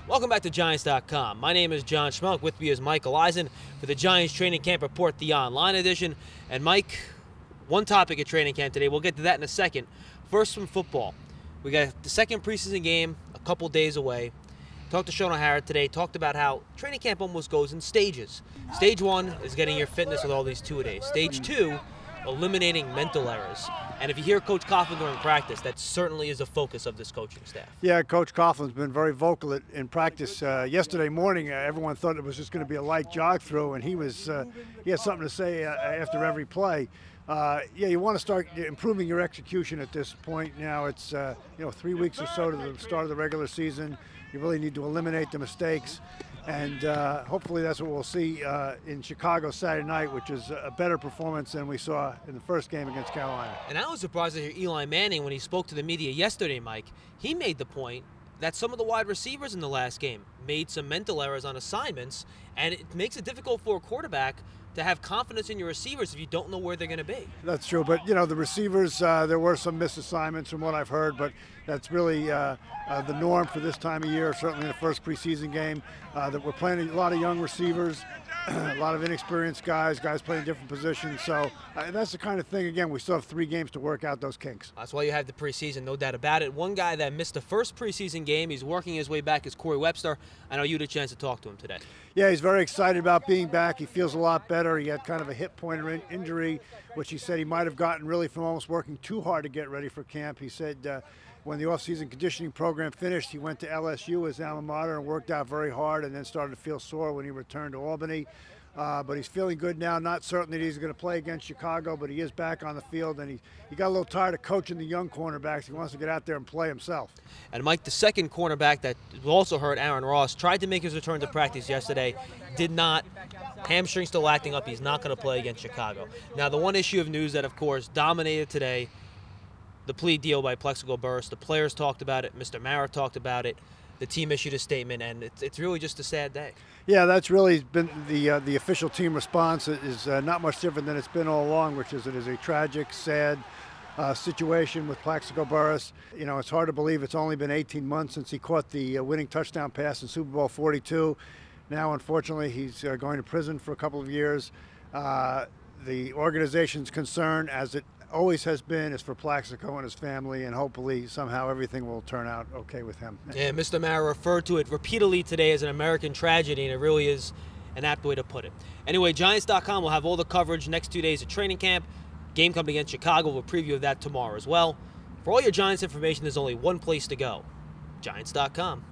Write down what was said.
Welcome back to Giants.com. My name is John Schmelk. With me is Michael Eisen for the Giants Training Camp Report, the online edition. And Mike, one topic at training camp today. We'll get to that in a second. First, from football. We got the second preseason game a couple days away. Talked to Sean O'Hara today. Talked about how training camp almost goes in stages. Stage one is getting your fitness with all these two-a-days. Stage two, eliminating mental errors. And if you hear Coach Coughlin during practice, that certainly is a focus of this coaching staff. Yeah, Coach Coughlin's been very vocal in practice. Yesterday morning, everyone thought it was just going to be a light jog through, and he had something to say after every play. Yeah, you want to start improving your execution at this point. Now it's 3 weeks or so to the start of the regular season. You really need to eliminate the mistakes. And hopefully that's what we'll see in Chicago Saturday night, which is a better performance than we saw in the first game against Carolina. And I was surprised to hear Eli Manning when he spoke to the media yesterday, Mike. He made the point that some of the wide receivers in the last game made some mental errors on assignments, and it makes it difficult for a quarterback to have confidence in your receivers if you don't know where they're going to be. That's true, but the receivers, there were some missed assignments from what I've heard, but that's really the norm for this time of year, certainly in the first preseason game. That we're playing a lot of young receivers, a lot of inexperienced guys playing different positions, so that's the kind of thing, again, we still have 3 games to work out those kinks. That's why you have the preseason, no doubt about it. One guy that missed the first preseason game, he's working his way back, is Corey Webster. I know you had a chance to talk to him today. Yeah, he's very excited about being back. He feels a lot better. He had kind of a hip pointer injury, which he said he might have gotten really from almost working too hard to get ready for camp. He said when the off-season conditioning program finished, he went to LSU, his alma mater, and worked out very hard, and then started to feel sore when he returned to Albany. But he's feeling good now. Not certain that he's going to play against Chicago, but he is back on the field, and he got a little tired of coaching the young cornerbacks. He wants to get out there and play himself. And Mike, the second cornerback that also hurt, Aaron Ross, tried to make his return to practice yesterday, did not. Hamstring still acting up. He's not going to play against Chicago. Now, the one issue of news that, of course, dominated today, the plea deal by Plaxico Burress. The players talked about it. Mr. Mara talked about it. The team issued a statement, and it's really just a sad day. Yeah, that's really been the official team response. Is not much different than it's been all along, which is it is a tragic, sad situation with Plaxico Burress. It's hard to believe it's only been 18 months since he caught the winning touchdown pass in Super Bowl 42. Now, unfortunately, he's going to prison for a couple of years. The organization's concern, as it always has been, is for Plaxico and his family, and hopefully somehow everything will turn out okay with him. Yeah, Mr. Mara referred to it repeatedly today as an American tragedy, and it really is an apt way to put it. Anyway, Giants.com will have all the coverage next 2 days at training camp. Game coming against Chicago. We'll preview of that tomorrow as well. For all your Giants information, there's only one place to go, Giants.com.